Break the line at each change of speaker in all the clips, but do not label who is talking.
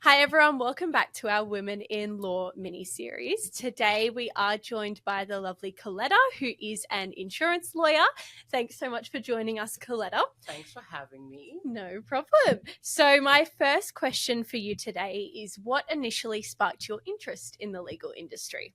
Hi everyone, welcome back to our Women in Law mini-series. Today we are joined by the lovely Colletta, who is an insurance lawyer. Thanks so much for joining us, Colletta.
Thanks for having me.
No problem. So my first question for you today is, what initially sparked your interest in the legal industry?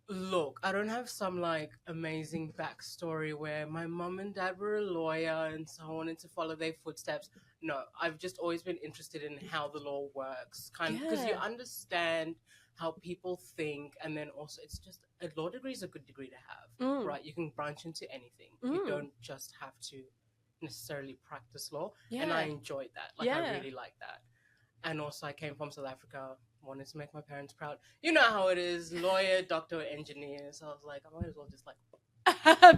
Look, I don't have some amazing backstory where my mum and dad were a lawyer and so I wanted to follow their footsteps. No, I've just always been interested in how the law works, because you
Yeah.
understand how people think, and then also it's just a law degree is a good degree to have, right? You can branch into anything. You don't just have to necessarily practice law, and I
Yeah.
enjoyed that. I
Yeah.
really liked that. And also, I came from South Africa, wanted to make my parents proud. You know how it is, lawyer, doctor, engineer. So I was like, I might as well just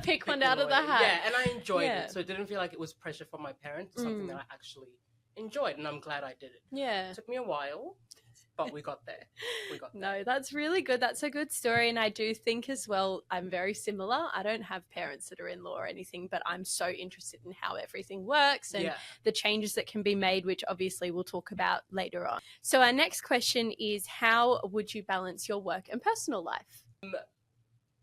Pick one
a
out of the
lawyer.
hat.
Yeah, and I enjoyed
Yeah.
it. So it didn't feel like it was pressure from my parents. It's something that I actually enjoyed, and I'm glad I did it.
Yeah.
It took me a while, but we got there.
No, that's really good. That's a good story. And I do think as well, I'm very similar. I don't have parents that are in law or anything, but I'm so interested in how everything works and the changes that can be made, which obviously we'll talk about later on. So our next question is, how would you balance your work and personal life?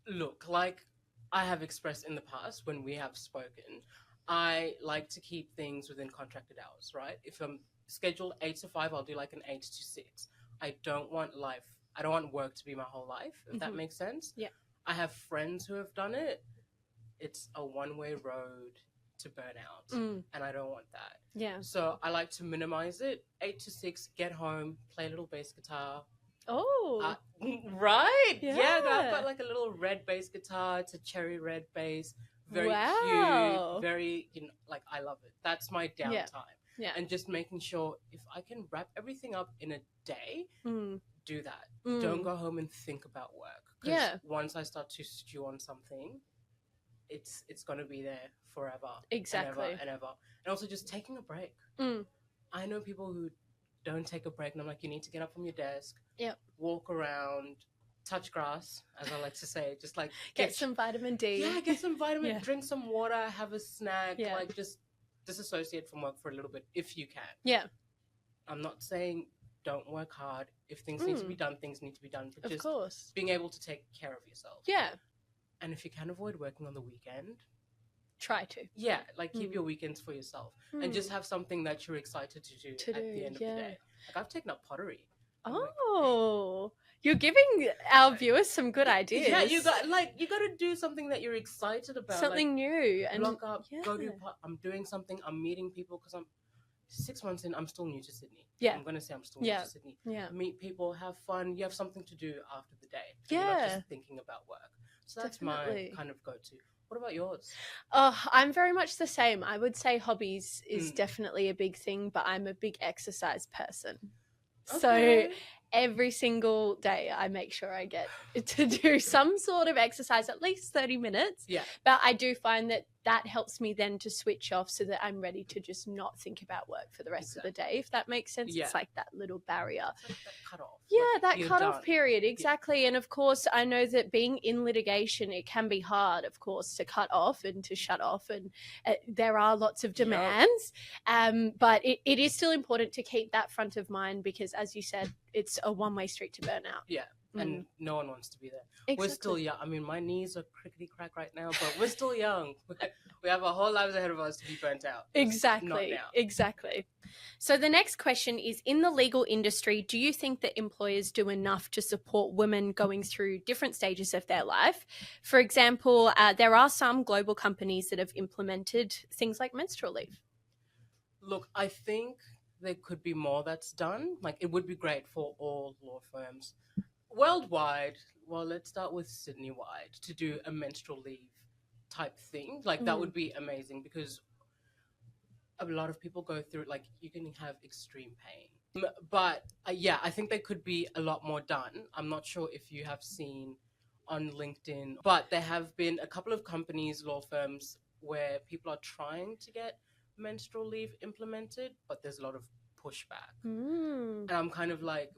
Look, like I have expressed in the past when we have spoken, I like to keep things within contracted hours, right? If I'm scheduled 8 to 5, I'll do like an 8 to 6. I don't want work to be my whole life, if that makes sense.
Yeah.
I have friends who have done it. It's a one-way road to burnout, and I don't want that.
Yeah.
So I like to minimize it. 8 to 6, get home, play a little bass guitar.
Oh,
right.
Yeah.
I've got like a little red bass guitar. It's a cherry red bass. Very
Wow.
cute. Very, I love it. That's my downtime.
Yeah.
And just making sure if I can wrap everything up in a day, do that.
Mm.
Don't go home and think about work. Because
Yeah.
once I start to stew on something, it's going to be there forever.
Exactly.
And ever. And also just taking a break. I know people who don't take a break, and I'm like, you need to get up from your desk, walk around, touch grass, as I like to say, just like
Get some vitamin D.
Yeah, get some vitamin, drink some water, have a snack,
Yeah.
like just disassociate from work for a little bit if you can.
Yeah.
I'm not saying don't work hard. If things need to be done, things need to be done. But
Of
just
course.
being able to take care of yourself.
Yeah.
And if you can avoid working on the weekend,
try to.
Yeah, like keep your weekends for yourself and just have something that you're excited to do at the end of the day. Like I've taken up pottery.
Oh, you're giving our viewers some good ideas.
Yeah, you got to do something that you're excited about.
Something new and
block up, go do. I'm doing something. I'm meeting people because I'm 6 months in. I'm still new to Sydney.
Yeah,
I'm gonna say I'm still new to Sydney.
Yeah,
meet people, have fun. You have something to do after the day.
Yeah,
you're not just thinking about work. So that's my kind of go-to. What about yours?
I'm very much the same. I would say hobbies is definitely a big thing, but I'm a big exercise person. Okay. So every single day I make sure I get to do some sort of exercise, at least 30 minutes.
Yeah.
But I do find that helps me then to switch off so that I'm ready to just not think about work for the rest of the day, if that makes sense. Yeah. It's like that little barrier.
It's like that cutoff.
Yeah, that cutoff period. Exactly. Yeah. And of course, I know that being in litigation, it can be hard, of course, to cut off and to shut off. And there are lots of demands. But it is still important to keep that front of mind because, as you said, it's a one-way street to burnout.
Yeah. And no one wants to be there. Exactly. We're still young. I mean, my knees are crickety crack right now, but we're still young. We have our whole lives ahead of us to be burnt out.
Exactly.
Not now.
Exactly. So the next question is, in the legal industry, do you think that employers do enough to support women going through different stages of their life? For example, there are some global companies that have implemented things like menstrual leave.
Look, I think there could be more that's done. Like, it would be great for all law firms worldwide. Well, let's start with Sydney-wide to do a menstrual leave type thing. Like, that would be amazing because a lot of people go through it. Like, you can have extreme pain. But yeah, I think there could be a lot more done. I'm not sure if you have seen on LinkedIn, but there have been a couple of companies, law firms, where people are trying to get menstrual leave implemented, but there's a lot of pushback. And I'm kind of like,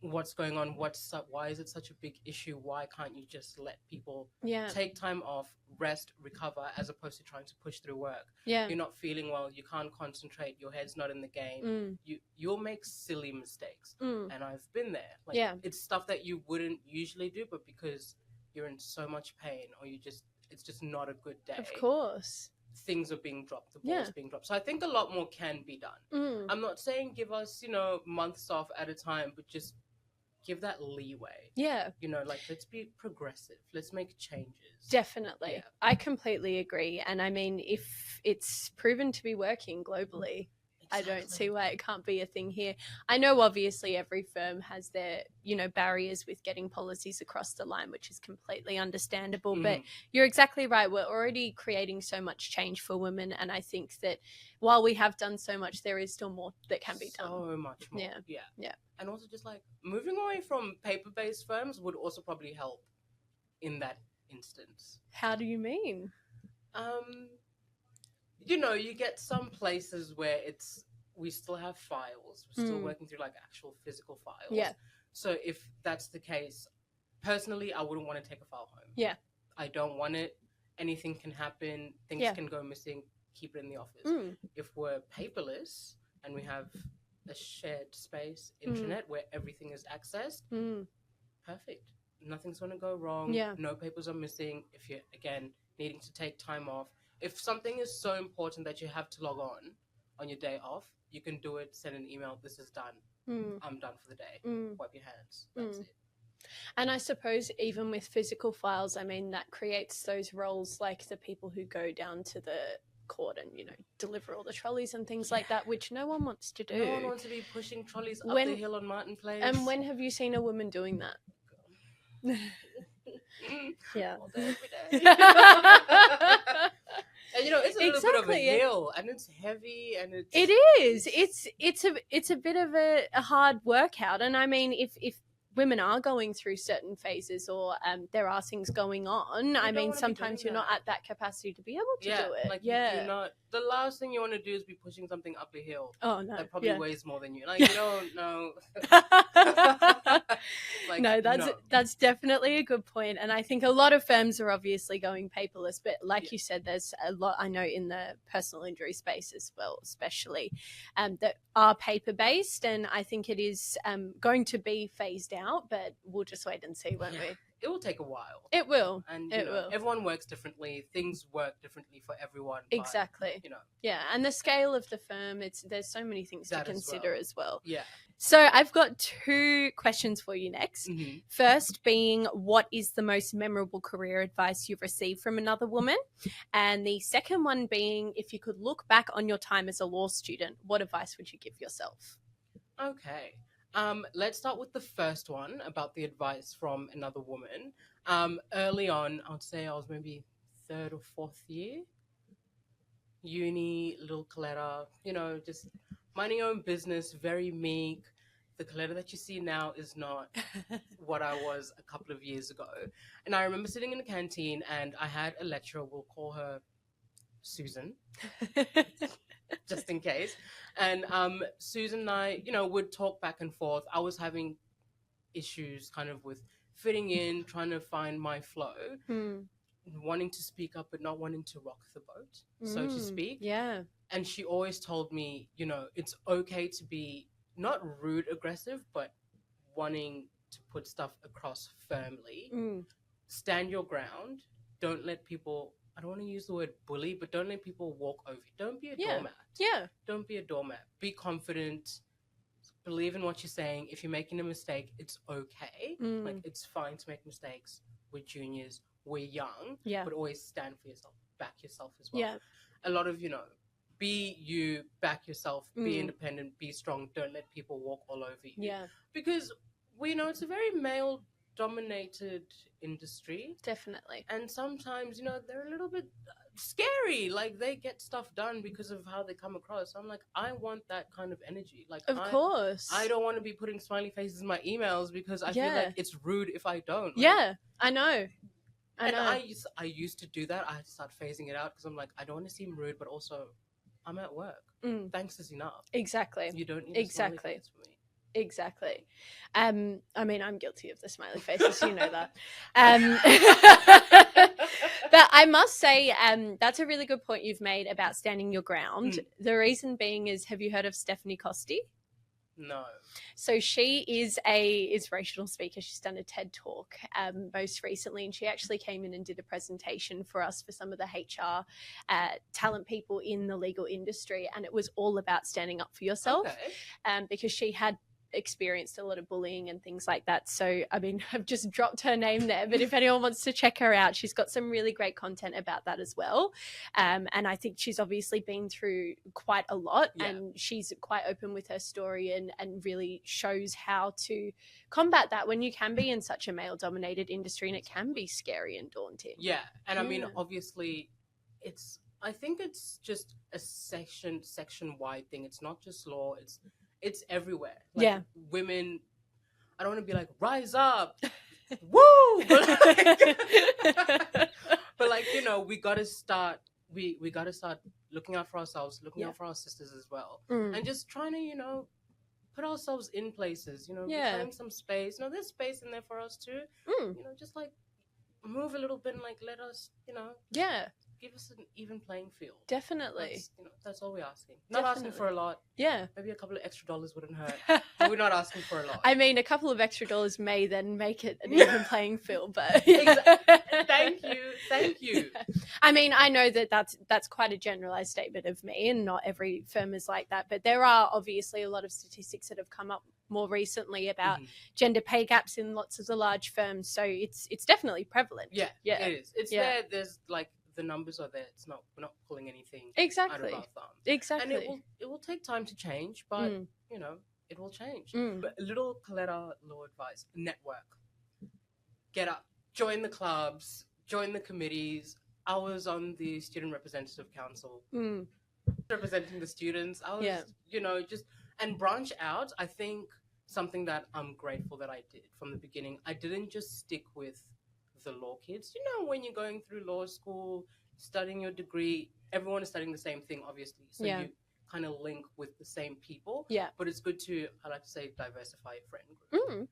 what's going on, why is it such a big issue, why can't you just let people take time off, rest, recover, as opposed to trying to push through work. You're not feeling well, you can't concentrate, your head's not in the game, you'll make silly mistakes, and I've been there. Like, it's stuff that you wouldn't usually do, but because you're in so much pain, or it's just not a good day,
of course,
things are being dropped, the ball's being dropped. So I think a lot more can be done. I'm not saying give us, months off at a time, but just give that leeway. Like, let's be progressive. Let's make changes.
Definitely. I completely agree. And I mean, if it's proven to be working globally, I don't see why it can't be a thing here. I know obviously every firm has their, barriers with getting policies across the line, which is completely understandable. But you're exactly right. We're already creating so much change for women. And I think that while we have done so much, there is still more that can be done.
So much more. Yeah. And also just like moving away from paper-based firms would also probably help in that instance.
How do you mean?
You get some places where we still have files. We're still working through like actual physical files.
Yeah.
So if that's the case, personally, I wouldn't want to take a file home.
Yeah.
I don't want it. Anything can happen. Things can go missing. Keep it in the office. If we're paperless and we have a shared space, intranet, where everything is accessed, perfect. Nothing's going to go wrong. No papers are missing. If you're, again, needing to take time off, if something is so important that you have to log on your day off, you can do it, send an email, this is done. I'm done for the day. Wipe your hands. That's it.
And I suppose even with physical files, I mean, that creates those roles like the people who go down to the court and, deliver all the trolleys and things like that, which no one wants to do.
No one wants to be pushing trolleys up the hill on Martin Place.
And when have you seen a woman doing that?
All day, every day. And it's a little bit of a hill, and it's heavy, and
it is. It's a bit of a hard workout, and I mean, if women are going through certain phases or there are things going on, I mean, sometimes you're not at that capacity to be able to do it.
Like, you're not, the last thing you want to do is be pushing something up a hill.
Oh, no.
That probably weighs more than you. Like, you don't know.
Like, no, that's definitely a good point. And I think a lot of firms are obviously going paperless, but like you said, there's a lot, I know, in the personal injury space as well, especially, that are paper-based. And I think it is going to be phased out, but we'll just wait and see, won't we?
It will take a while.
It will.
And it will. Everyone works differently. Things work differently for everyone.
Exactly.
But,
yeah, and the scale of the firm, there's so many things to consider as well.
Yeah.
So I've got 2 questions for you next. First being, what is the most memorable career advice you've received from another woman? And the second one being, if you could look back on your time as a law student, what advice would you give yourself?
Okay. Let's start with the first one about the advice from another woman. Early on, I would say I was maybe 3rd or 4th year. Uni, little Colletta, just minding your own business, very meek. The Colletta that you see now is not what I was a couple of years ago. And I remember sitting in the canteen and I had a lecturer, we'll call her Susan, just in case. And Susan and I, would talk back and forth. I was having issues kind of with fitting in, trying to find my flow, wanting to speak up but not wanting to rock the boat, so to speak.
Yeah.
And she always told me, it's okay to be not rude, aggressive, but wanting to put stuff across firmly. Stand your ground. Don't let people, I don't want to use the word bully, but don't let people walk over you. Don't be a doormat.
Yeah.
Don't be a doormat. Be confident. Believe in what you're saying. If you're making a mistake, it's okay. Like, it's fine to make mistakes. We're juniors. We're young.
Yeah.
But always stand for yourself. Back yourself as well.
Yeah.
A lot of, be you, back yourself, be independent, be strong. Don't let people walk all over you.
Yeah.
Because we know it's a very male-dominated industry.
Definitely.
And sometimes, they're a little bit scary. Like, they get stuff done because of how they come across. I'm like, I want that kind of energy. Like,
of course.
I don't want to be putting smiley faces in my emails because I feel like it's rude if I don't.
Like, I know.
I used to do that. I had to start phasing it out because I'm like, I don't want to seem rude, but also I'm at work. Thanks is enough.
Exactly.
You don't need a smiley face for me.
Exactly. I mean, I'm guilty of the smiley faces, you know that. But I must say, that's a really good point you've made about standing your ground. The reason being is, have you heard of Stefanie Costi?
No.
So she is a inspirational speaker. She's done a TED talk most recently, and she actually came in and did a presentation for us for some of the HR talent people in the legal industry, and it was all about standing up for yourself. Because she had experienced a lot of bullying and things like that. So, I mean, I've just dropped her name there, but if anyone wants to check her out, she's got some really great content about that as well. And I think she's obviously been through quite a lot, and she's quite open with her story and really shows how to combat that when you can be in such a male-dominated industry, and it can be scary and daunting.
Yeah, and I mean, obviously, I think it's just a section-wide thing. It's not just law, it's everywhere. Like, women, I don't want to be like, rise up, woo! But like, you know, we got to start looking out for ourselves, looking out for our sisters as well. And just trying to, you know, put ourselves in places, you know, reclaim some space. You know, there's space in there for us too. You know, just like move a little bit and like let us, you know, give us an even playing field.
Definitely.
That's all we're asking. Not asking for a lot.
Yeah.
Maybe a couple of extra dollars wouldn't hurt. But we're not asking for a lot.
I mean, a couple of extra dollars may then make it an even playing field, but
Thank you.
I mean, I know that's quite a generalized statement of me, and not every firm is like that, but there are obviously a lot of statistics that have come up more recently about gender pay gaps in lots of the large firms, so it's definitely prevalent.
Yeah, it is. It's there. There's like, the numbers are there. We're not pulling anything out of our thumb.
Exactly.
And it will take time to change, but you know, it will change. But a little Colletta law advice: network, get up, join the clubs, join the committees. I was on the Student Representative Council, representing the students. I was, you know, and branch out. I think something that I'm grateful that I did from the beginning. I didn't just stick with the law kids. You know, when you're going through law school, studying your degree, everyone is studying the same thing, obviously. So you kind of link with the same people. Yeah. But it's good to, I like to say, diversify your friend group.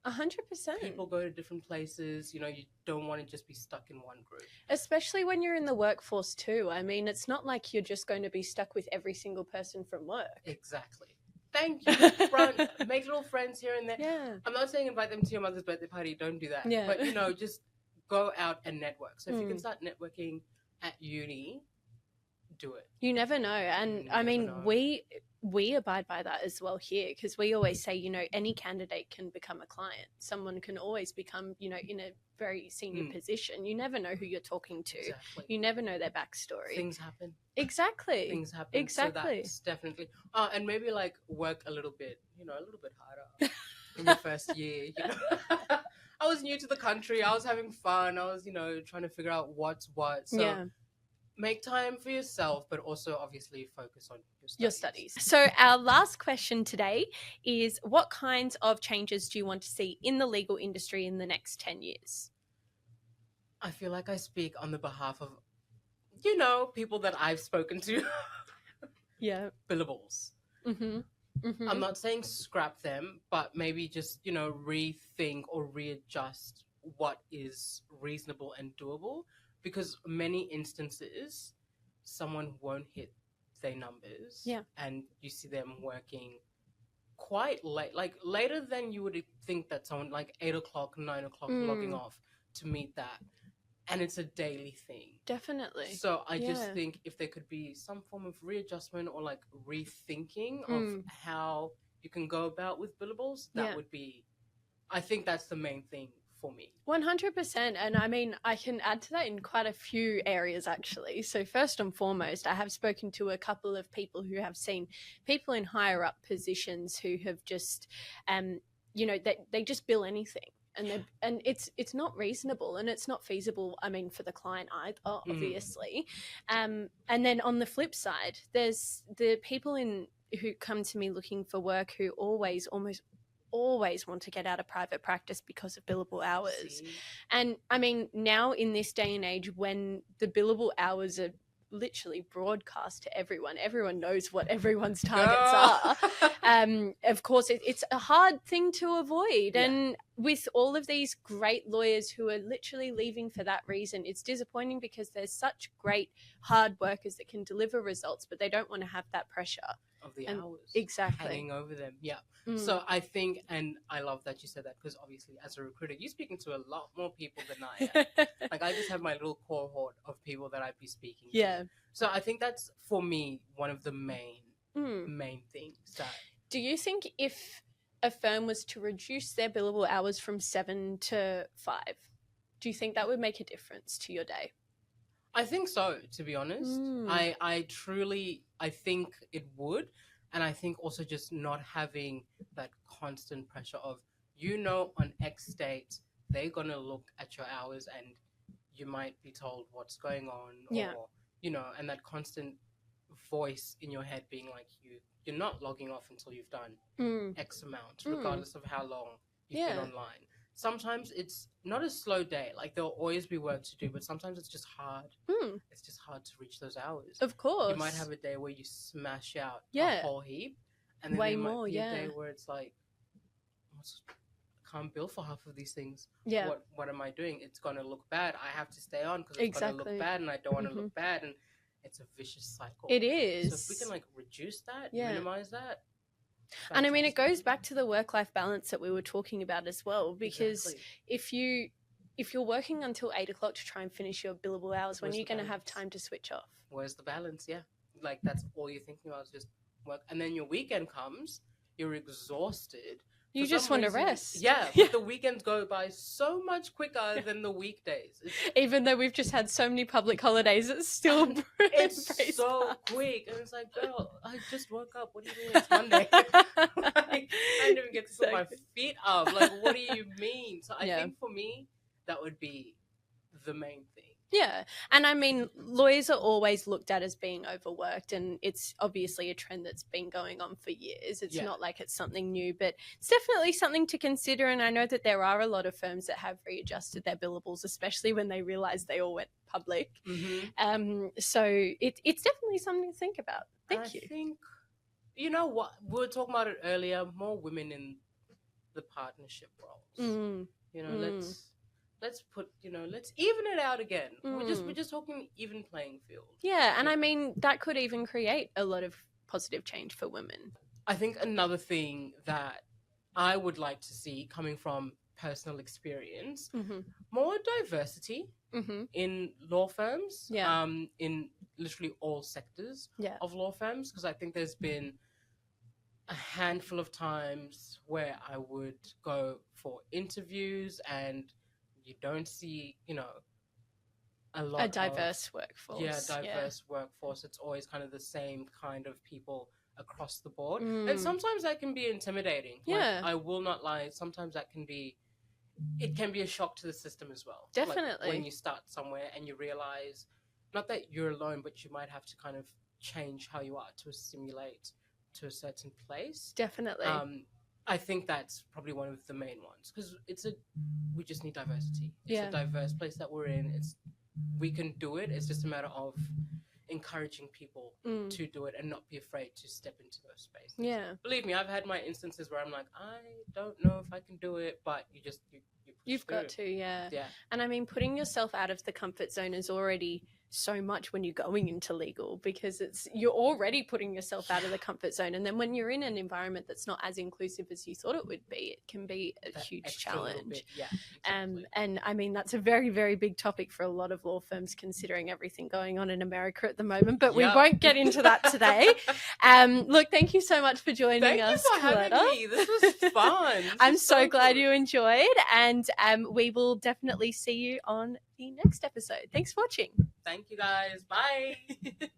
100%.
People go to different places. You know, you don't want to just be stuck in one group.
Especially when you're in the workforce too. I mean, it's not like you're just going to be stuck with every single person from work.
Exactly. Thank you. Make little friends here and there. Yeah. I'm not saying invite them to your mother's birthday party. Don't do that. Yeah. But, you know, just go out and network. So if you can start networking at uni, do it.
You never know. And I mean, we abide by that as well here, because we always say, you know, any candidate can become a client. Someone can always become, you know, in a very senior position. You never know who you're talking to. Exactly. You never know their backstory.
Things happen.
Exactly.
Things happen.
Exactly.
So that's definitely. And maybe like work a little bit, you know, a little bit harder in the first year. You know? I was new to the country. I was having fun. I was, you know, trying to figure out what's what. So make time for yourself, but also obviously focus on your studies.
So our last question today is, what kinds of changes do you want to see in the legal industry in the next 10 years?
I feel like I speak on the behalf of, you know, people that I've spoken to. Billables. I'm not saying scrap them, but maybe just, you know, rethink or readjust what is reasonable and doable. Because many instances, someone won't hit their numbers. Yeah. And you see them working quite late, like later than you would think that someone, like 8 o'clock, 9 o'clock, logging off to meet that. And it's a daily thing.
Definitely.
So I just think if there could be some form of readjustment or like rethinking of how you can go about with billables, that would be, I think that's the main thing for me.
100%. And I mean, I can add to that in quite a few areas actually. So first and foremost, I have spoken to a couple of people who have seen people in higher up positions who have just, you know, they just bill anything. And it's not reasonable and it's not feasible, I mean, for the client either, obviously. And then on the flip side, there's the people who come to me looking for work who almost always want to get out of private practice because of billable hours. And I mean, now in this day and age when the billable hours are literally broadcast to everyone. Everyone knows what everyone's targets are. Of course, it's a hard thing to avoid. Yeah. And with all of these great lawyers who are literally leaving for that reason, it's disappointing because there's such great hard workers that can deliver results, but they don't want to have that pressure
of the hours
exactly
hanging over them. Yeah. So I think, and I love that you said that, because obviously as a recruiter, you're speaking to a lot more people than I am. Like, I just have my little cohort of people that I'd be speaking to. So I think that's, for me, one of the main things. That
do you think if a firm was to reduce their billable hours from 7 to 5, do you think that would make a difference to your day?
I think so, to be honest. I truly think it would. And I think also just not having that constant pressure of, on X date, they're going to look at your hours and you might be told what's going on, or, and that constant voice in your head being like, you're not logging off until you've done X amount, regardless of how long you've been online. Sometimes it's not a slow day. Like, there'll always be work to do, but sometimes it's just hard. It's just hard to reach those hours.
Of course.
You might have a day where you smash out a whole heap. And then
way
there might
more,
be a day where it's like, I can't bill for half of these things.
Yeah.
What am I doing? It's going to look bad. I have to stay on because it's going to look bad, and I don't want to look bad. And it's a vicious cycle.
It is.
So if we can, like, reduce that, minimize that. Fantastic.
And I mean, it goes back to the work-life balance that we were talking about as well, because if you're working until 8 o'clock to try and finish your billable hours, when are you going to have time to switch off?
Where's the balance? Yeah. Like, that's all you're thinking about is just work. And then your weekend comes, you're exhausted.
You just want to rest.
Yeah, but the weekends go by so much quicker than the weekdays.
Even though we've just had so many public holidays, it's still
it's so quick. And it's like, girl, I just woke up. What do you mean it's Monday? Like, I didn't even get to put my feet up. Like, what do you mean? So I think for me, that would be the main thing.
Yeah. And I mean, lawyers are always looked at as being overworked, and it's obviously a trend that's been going on for years. It's not like it's something new, but it's definitely something to consider. And I know that there are a lot of firms that have readjusted their billables, especially when they realized they all went public. So it's definitely something to think about. Thank you.
I think, you know what, we were talking about it earlier, more women in the partnership roles. Let's put, let's even it out again. We're just talking even playing field.
Yeah, and I mean, that could even create a lot of positive change for women.
I think another thing that I would like to see, coming from personal experience, more diversity in law firms, in literally all sectors of law firms, because I think there's been a handful of times where I would go for interviews and you don't see, a diverse workforce. Diverse workforce. It's always kind of the same kind of people across the board. And sometimes that can be intimidating.
Yeah.
Like, I will not lie. Sometimes it can be a shock to the system as well.
Definitely.
Like, when you start somewhere and you realize, not that you're alone, but you might have to kind of change how you are to assimilate to a certain place.
Definitely.
I think that's probably one of the main ones, because we just need diversity. It's a diverse place that we're in. We can do it. It's just a matter of encouraging people to do it and not be afraid to step into those spaces.
Yeah.
Believe me, I've had my instances where I'm like, I don't know if I can do it, but you've
got to, yeah. And I mean, putting yourself out of the comfort zone is already so much when you're going into legal, because you're already putting yourself out of the comfort zone, and then when you're in an environment that's not as inclusive as you thought it would be, it can be a huge challenge.
Exactly.
And I mean, that's a very, very big topic for a lot of law firms, considering everything going on in America at the moment, but we won't get into that today. Look, thank you so much for joining us,
Colletta. Having me. This was fun.
I'm so glad you enjoyed, and we will definitely see you on the next episode. Thanks for watching.
Thank you, guys. Bye.